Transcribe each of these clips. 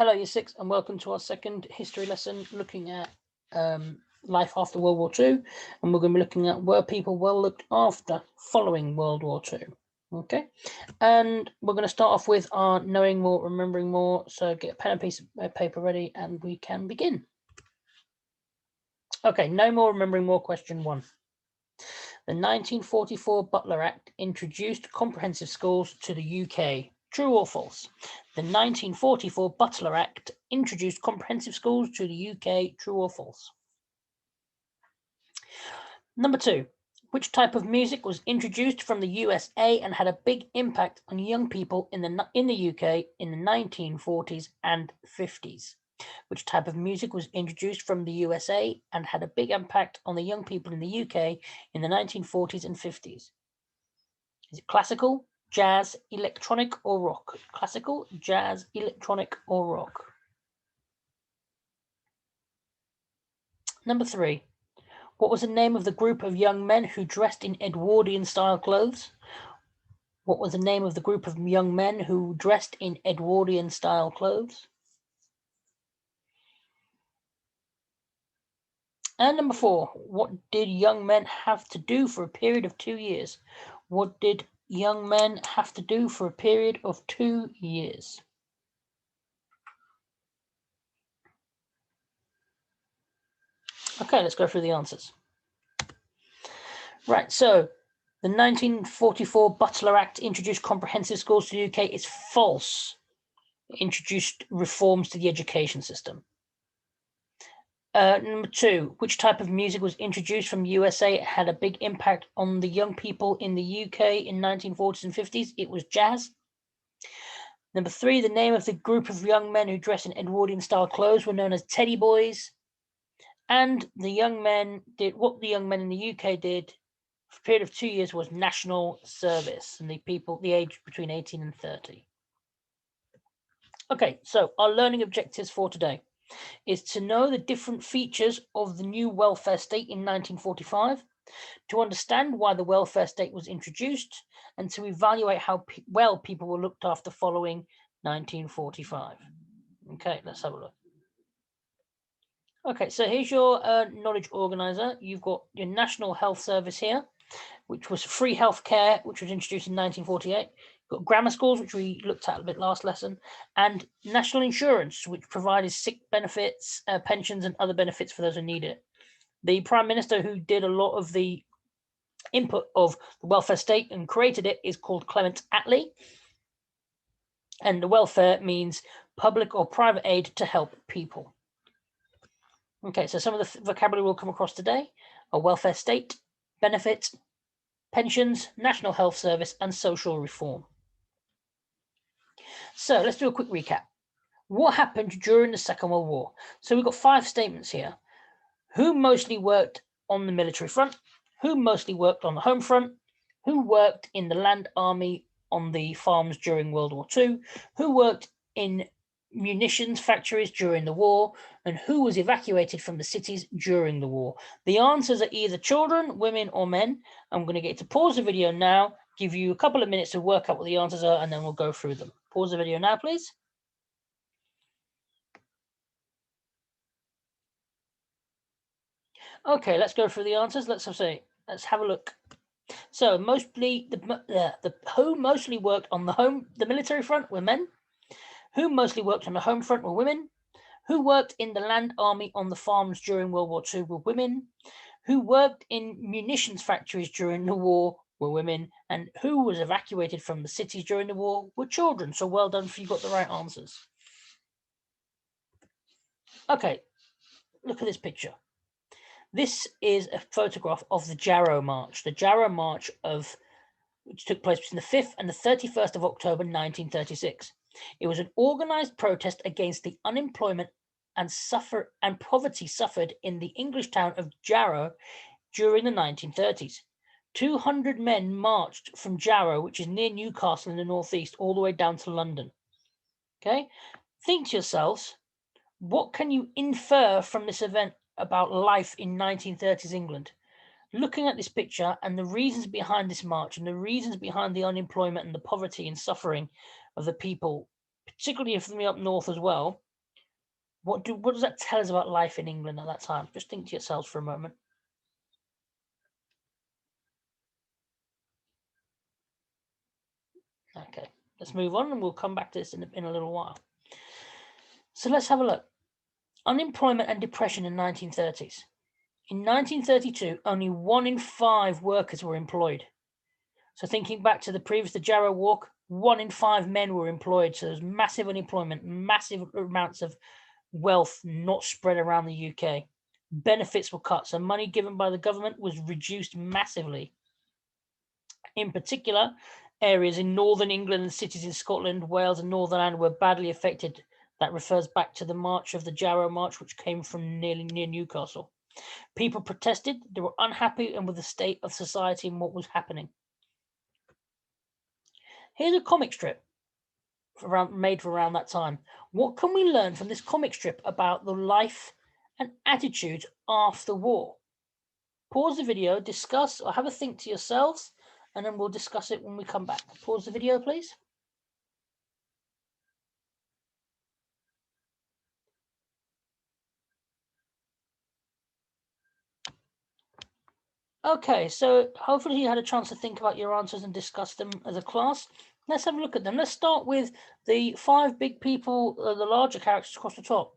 Hello, Year 6, and welcome to our second history lesson looking at life after World War II. And we're going to be looking at were people well looked after following World War II. Okay, and we're going to start off with our knowing more, remembering more. So get a pen and piece of paper ready and we can begin. Okay, know more, remembering more, question 1. The 1944 Butler Act introduced comprehensive schools to the UK. True or false? The 1944 Butler Act introduced comprehensive schools to the UK. True or false? Number 2. Which type of music was introduced from the USA and had a big impact on young people in the UK in the 1940s and 50s? Which type of music was introduced from the USA and had a big impact on the young people in the UK in the 1940s and 50s? Is it classical, jazz, electronic, or rock? Classical, jazz, electronic, or rock? Number 3. What was the name of the group of young men who dressed in Edwardian-style clothes? What was the name of the group of young men who dressed in Edwardian-style clothes? And number 4. What did young men have to do for a period of 2 years? What did young men have to do for a period of 2 years? Okay, let's go through the answers. Right, so the 1944 Butler Act introduced comprehensive schools to the UK is false. It introduced reforms to the education system. Number 2, which type of music was introduced from USA? It had a big impact on the young people in the UK in 1940s and 50s. It was jazz. Number 3, the name of the group of young men who dressed in Edwardian-style clothes were known as Teddy Boys. And the young men did what the young men in the UK did for a period of 2 years was national service, and the age between 18 and 30. Okay, so our learning objectives for today is to know the different features of the new welfare state in 1945, to understand why the welfare state was introduced, and to evaluate how well people were looked after following 1945. Okay, let's have a look. Okay, so here's your knowledge organizer. You've got your National Health Service here, which was free healthcare, which was introduced in 1948. You've got grammar schools, which we looked at a bit last lesson, and national insurance, which provided sick benefits, pensions, and other benefits for those who need it. The Prime Minister who did a lot of the input of the welfare state and created it is called Clement Attlee. And the welfare means public or private aid to help people. Okay, so some of the vocabulary we'll come across today are welfare state, benefits, pensions, National Health Service, and social reform. So let's do a quick recap. What happened during the Second World War? So we've got 5 statements here. Who mostly worked on the military front? Who mostly worked on the home front? Who worked in the land army on the farms during World War II? Who worked in munitions factories during the war? And who was evacuated from the cities during the war? The answers are either children, women, or men. I'm going to get to pause the video now, give you a couple of minutes to work out what the answers are, and then we'll go through them. Pause the video now, please. Okay, let's go through the answers. Let's have a look. So mostly who mostly worked on the military front were men. Who mostly worked on the home front were women. Who worked in the land army on the farms during World War II were women. Who worked in munitions factories during the war were women. And who was evacuated from the cities during the war were children. So well done if you got the right answers. Okay, look at this picture. This is a photograph of the Jarrow March. The Jarrow March which took place between the 5th and the 31st of October 1936. It was an organized protest against the unemployment and poverty suffered in the English town of Jarrow during the 1930s. 200 men marched from Jarrow, which is near Newcastle in the northeast, all the way down to London. Okay, think to yourselves, what can you infer from this event about life in 1930s England? Looking at this picture and the reasons behind this march and the reasons behind the unemployment and the poverty and suffering of the people, particularly from the up north as well, What does that tell us about life in England at that time? Just think to yourselves for a moment. Okay, let's move on and we'll come back to this in a little while. So let's have a look. Unemployment and depression in 1930s. In 1932, only 1 in 5 workers were employed. So thinking back to the Jarrow Walk, 1 in 5 men were employed. So there's massive unemployment, massive amounts of wealth not spread around the UK. Benefits were cut, so money given by the government was reduced massively. In particular, areas in northern England and cities in Scotland, Wales and Northern Ireland were badly affected. That refers back to the march of the Jarrow March, which came from near Newcastle. People protested, they were unhappy and with the state of society and what was happening. Here's a comic strip made for around that time. What can we learn from this comic strip about the life and attitudes after the war? Pause the video, discuss or have a think to yourselves, and then we'll discuss it when we come back. Pause the video, please. Okay, so hopefully you had a chance to think about your answers and discuss them as a class. Let's have a look at them. Let's start with the 5 big people, the larger characters across the top.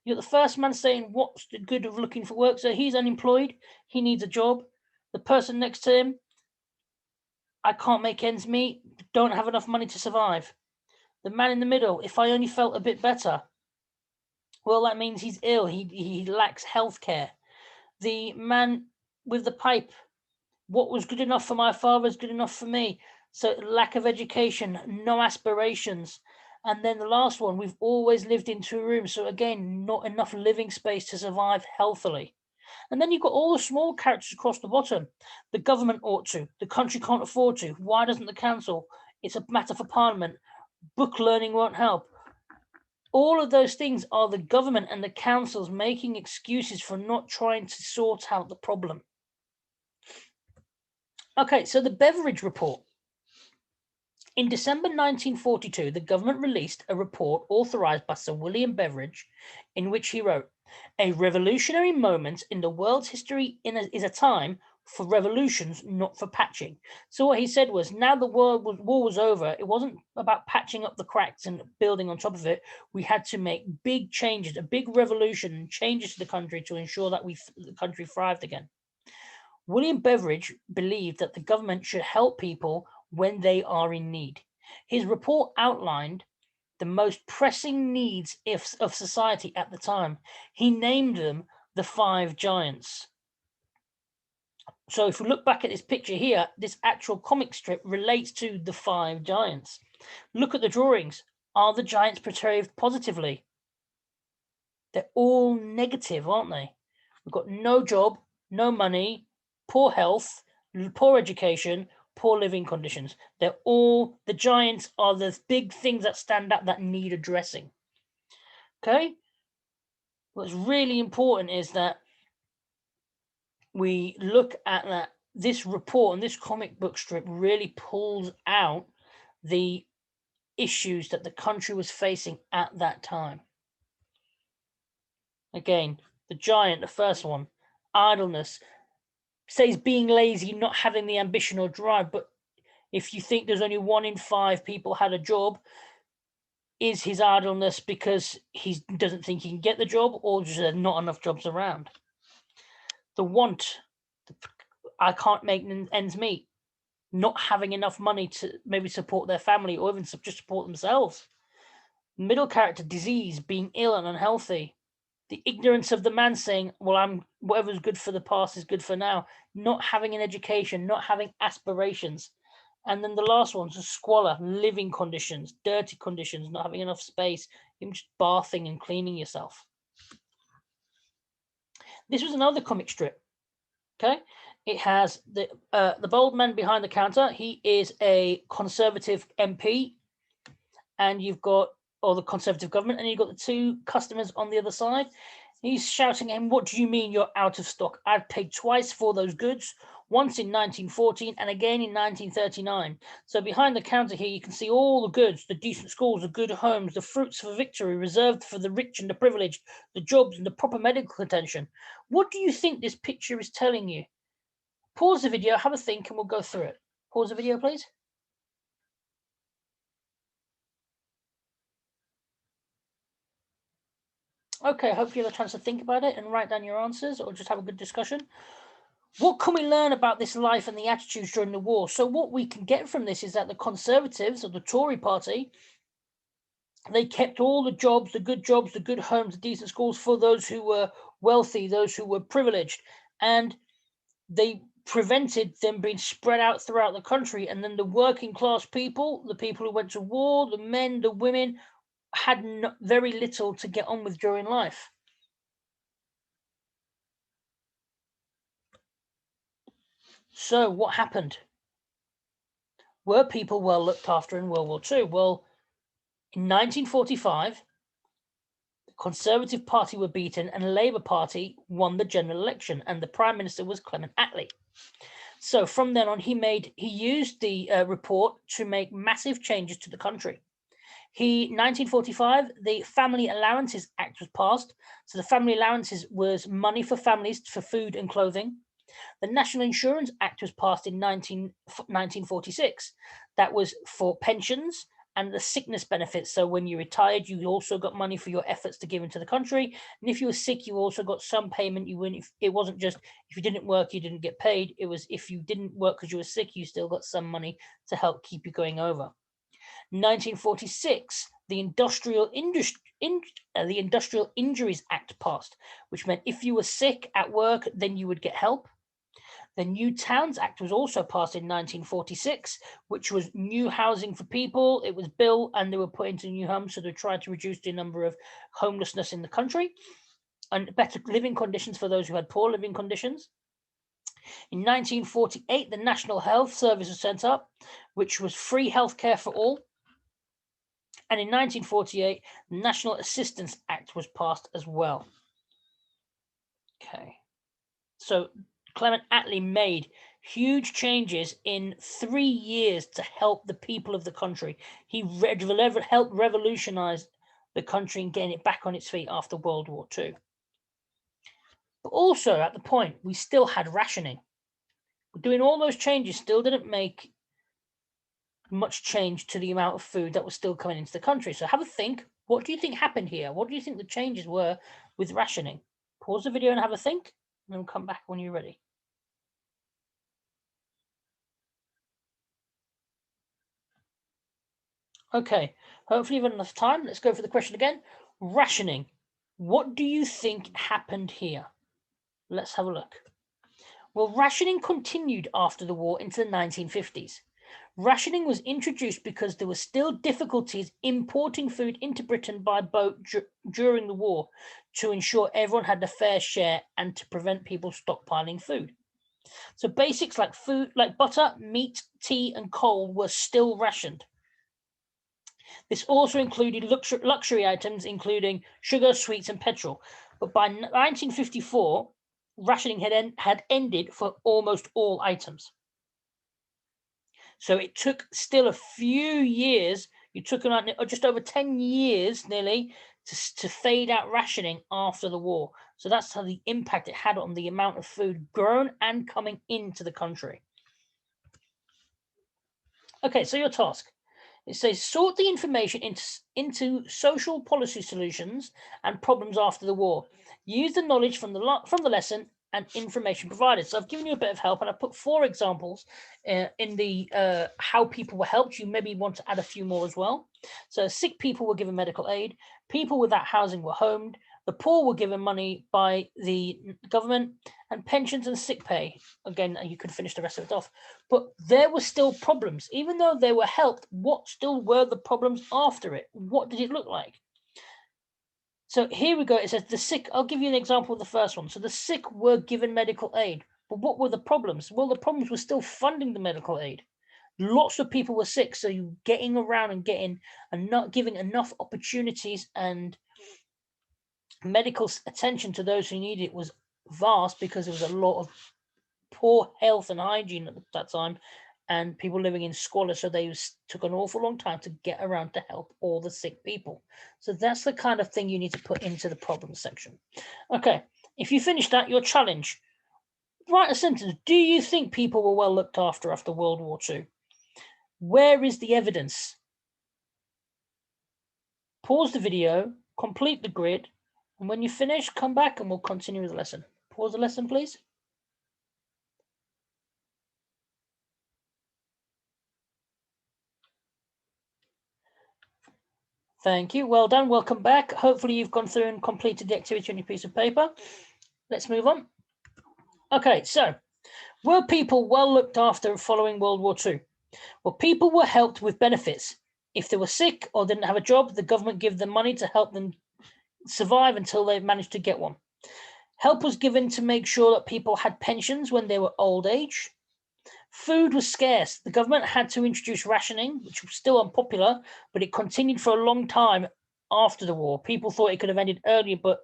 You got the first man saying, what's the good of looking for work? So he's unemployed, he needs a job. The person next to him, I can't make ends meet, don't have enough money to survive. The man in the middle, if I only felt a bit better. Well, that means he's ill, he lacks health care. The man with the pipe, what was good enough for my father is good enough for me. So lack of education, no aspirations. And then the last one, we've always lived in 2 rooms. So again, not enough living space to survive healthily. And then you've got all the small characters across the bottom. The government ought to, the country can't afford to. Why doesn't the council? It's a matter for parliament. Book learning won't help. All of those things are the government and the councils making excuses for not trying to sort out the problem. Okay, so the Beverage Report. In December 1942, the government released a report authorized by Sir William Beveridge, in which he wrote, "A revolutionary moment in the world's history is a time for revolutions, not for patching." So what he said was, now the war was over, it wasn't about patching up the cracks and building on top of it. We had to make big changes, a big revolution and changes to the country to ensure that the country thrived again. William Beveridge believed that the government should help people when they are in need. His report outlined the most pressing needs of society at the time. He named them the 5 giants. So if we look back at this picture here, this actual comic strip relates to the 5 giants. Look at the drawings. Are the giants portrayed positively? They're all negative, aren't they? We've got no job, no money, poor health, poor education, poor living conditions. They're all, the giants are the big things that stand out that need addressing. Okay? What's really important is that we look at that. This report and this comic book strip really pulls out the issues that the country was facing at that time. Again, the giant, the first one, idleness, says being lazy, not having the ambition or drive. But if you think there's only 1 in 5 people had a job, is his idleness because he doesn't think he can get the job, or just there's not enough jobs around? The want, I can't make ends meet, not having enough money to maybe support their family or even just support themselves. Middle character, disease, being ill and unhealthy. The ignorance of the man saying, well, whatever's good for the past is good for now. Not having an education, not having aspirations. And then the last one's squalor, living conditions, dirty conditions, not having enough space, even just bathing and cleaning yourself. This was another comic strip. Okay, it has the bold man behind the counter. He is a Conservative MP, and you've got, or the Conservative government, and you've got the 2 customers on the other side. He's shouting at him, "What do you mean you're out of stock? I've paid twice for those goods. once in 1914 and again in 1939. So behind the counter here, you can see all the goods, the decent schools, the good homes, the fruits of victory reserved for the rich and the privileged, the jobs and the proper medical attention. What do you think this picture is telling you? Pause the video, have a think, and we'll go through it. Pause the video, please. Okay, hopefully you have a chance to think about it and write down your answers or just have a good discussion. What can we learn about this life and the attitudes during the war? So what we can get from this is that the Conservatives, or the Tory party, they kept all the jobs, the good homes, the decent schools for those who were wealthy, those who were privileged, and they prevented them being spread out throughout the country. And then the working class people, the people who went to war, the men, the women, had very little to get on with during life. So what happened? Were people well looked after in World War II? Well, in 1945, the Conservative Party were beaten and the Labour Party won the general election, and the Prime Minister was Clement Attlee. So from then on, he used the report to make massive changes to the country. 1945, the Family Allowances Act was passed. So the Family Allowances was money for families for food and clothing. The National Insurance Act was passed in 1946. That was for pensions and the sickness benefits. So when you retired, you also got money for your efforts to give into the country. And if you were sick, you also got some payment. It wasn't just if you didn't work, you didn't get paid. It was if you didn't work because you were sick, you still got some money to help keep you going over. 1946, the Industrial Injuries Act passed, which meant if you were sick at work, then you would get help. The New Towns Act was also passed in 1946, which was new housing for people. It was built and they were put into new homes, so they tried to reduce the number of homelessness in the country and better living conditions for those who had poor living conditions. In 1948, the National Health Service was set up, which was free healthcare for all. And in 1948, the National Assistance Act was passed as well. Okay. So Clement Attlee made huge changes in 3 years to help the people of the country. He helped revolutionize the country and getting it back on its feet after World War II. But also at the point, we still had rationing. Doing all those changes still didn't make much change to the amount of food that was still coming into the country. So have a think. What do you think happened here? What do you think the changes were with rationing? Pause the video and have a think, and then we'll come back when you're ready. Okay, hopefully you've had enough time. Let's go for the question again. Rationing. What do you think happened here? Let's have a look. Well, rationing continued after the war into the 1950s. Rationing was introduced because there were still difficulties importing food into Britain by boat during the war to ensure everyone had a fair share and to prevent people stockpiling food. So basics like food, like butter, meat, tea, and coal were still rationed. This also included luxury items, including sugar, sweets, and petrol. But by 1954, rationing had ended for almost all items. So it took still a few years. You took just over 10 years nearly to fade out rationing after the war. So that's how the impact it had on the amount of food grown and coming into the country. Okay, so your task. It says sort the information into social policy solutions and problems after the war. Use the knowledge from the lesson and information provided. So I've given you a bit of help, and I've put 4 examples in the how people were helped. You maybe want to add a few more as well. So sick people were given medical aid. People without housing were homed. The poor were given money by the government, and pensions and sick pay. Again, you could finish the rest of it off. But there were still problems. Even though they were helped, what still were the problems after it? What did it look like? So here we go. It says the sick. I'll give you an example of the first one. So the sick were given medical aid. But what were the problems? Well, the problems were still funding the medical aid. Lots of people were sick. So you getting around and getting and not giving enough opportunities and medical attention to those who needed it was vast because there was a lot of poor health and hygiene at that time, and people living in squalor, so they took an awful long time to get around to help all the sick people. So that's the kind of thing you need to put into the problem section. Okay, if you finish that, your challenge. Write a sentence. Do you think people were well looked after World War II? Where is the evidence? Pause the video, complete the grid, and when you finish, come back and we'll continue with the lesson. Pause the lesson, please. Thank you. Well done. Welcome back. Hopefully you've gone through and completed the activity on your piece of paper. Let's move on. Okay, so were people well looked after following World War II? Well, people were helped with benefits. If they were sick or didn't have a job, the government gave them money to help them survive until they managed to get one. Help was given to make sure that people had pensions when they were old age. Food was scarce. The government had to introduce rationing, which was still unpopular, but it continued for a long time after the war. People thought it could have ended earlier, but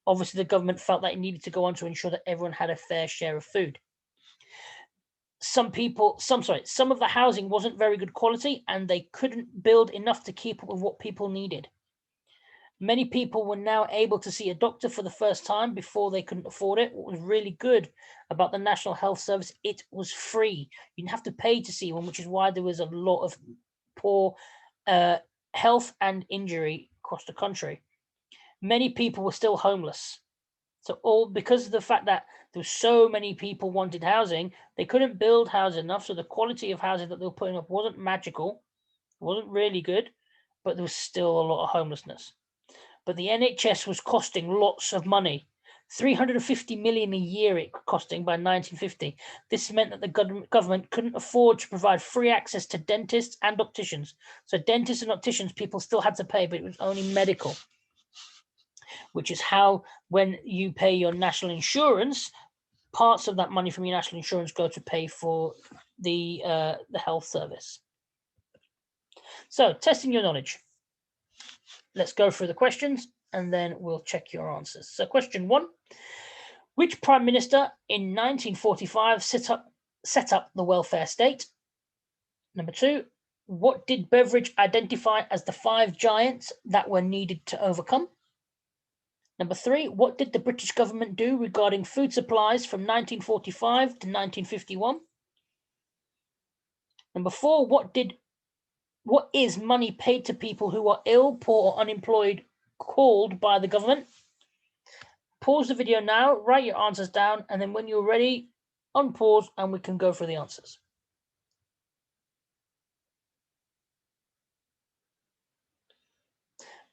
obviously the government felt that it needed to go on to ensure that everyone had a fair share of food. Some of the housing wasn't very good quality, and they couldn't build enough to keep up with what people needed. Many people were now able to see a doctor for the first time before they couldn't afford it. What was really good about the National Health Service, it was free. You didn't have to pay to see one, which is why there was a lot of poor health and injury across the country. Many people were still homeless. So all because of the fact that there were so many people wanted housing, they couldn't build houses enough. So the quality of housing that they were putting up wasn't magical, wasn't really good, but there was still a lot of homelessness. But the NHS was costing lots of money. 350 million a year it costing by 1950. This meant that the government couldn't afford to provide free access to dentists and opticians. So dentists and opticians, people still had to pay, but it was only medical, which is how when you pay your national insurance, parts of that money from your national insurance go to pay for the health service. So testing your knowledge. Let's go through the questions and then we'll check your answers. So question 1, which prime minister in 1945 set up the welfare state? Number 2, what did Beveridge identify as the 5 giants that were needed to overcome? Number 3, what did the British government do regarding food supplies from 1945 to 1951? Number 4, what is money paid to people who are ill, poor, or unemployed called by the government? Pause the video now, write your answers down, and then when you're ready, unpause and we can go through the answers.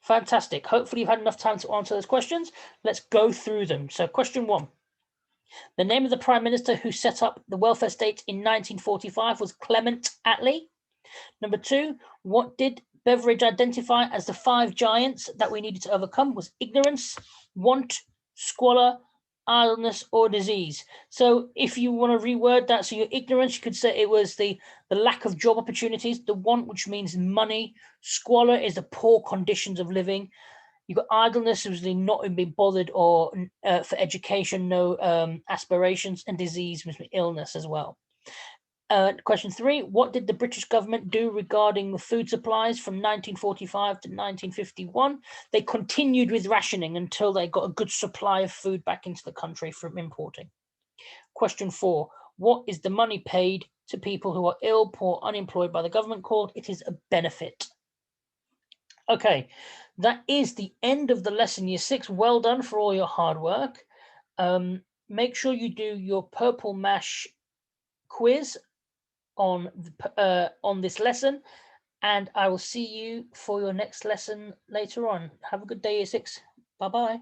Fantastic. Hopefully you've had enough time to answer those questions. Let's go through them. So question 1. The name of the Prime Minister who set up the welfare state in 1945 was Clement Attlee. Number 2, what did Beveridge identify as the 5 giants that we needed to overcome? Was ignorance, want, squalor, idleness, or disease. So if you want to reword that, so your ignorance, you could say it was the lack of job opportunities, the want, which means money, squalor is the poor conditions of living. You've got idleness, was the not being bothered or for education, no aspirations, and disease was illness as well. Question 3, what did the British government do regarding the food supplies from 1945 to 1951? They continued with rationing until they got a good supply of food back into the country from importing. Question 4, what is the money paid to people who are ill, poor, unemployed by the government called? It is a benefit. Okay, that is the end of the lesson, Year 6. Well done for all your hard work. Make sure you do your Purple Mash quiz on this lesson, and I will see you for your next lesson later on. Have a good day, Year 6. Bye-bye.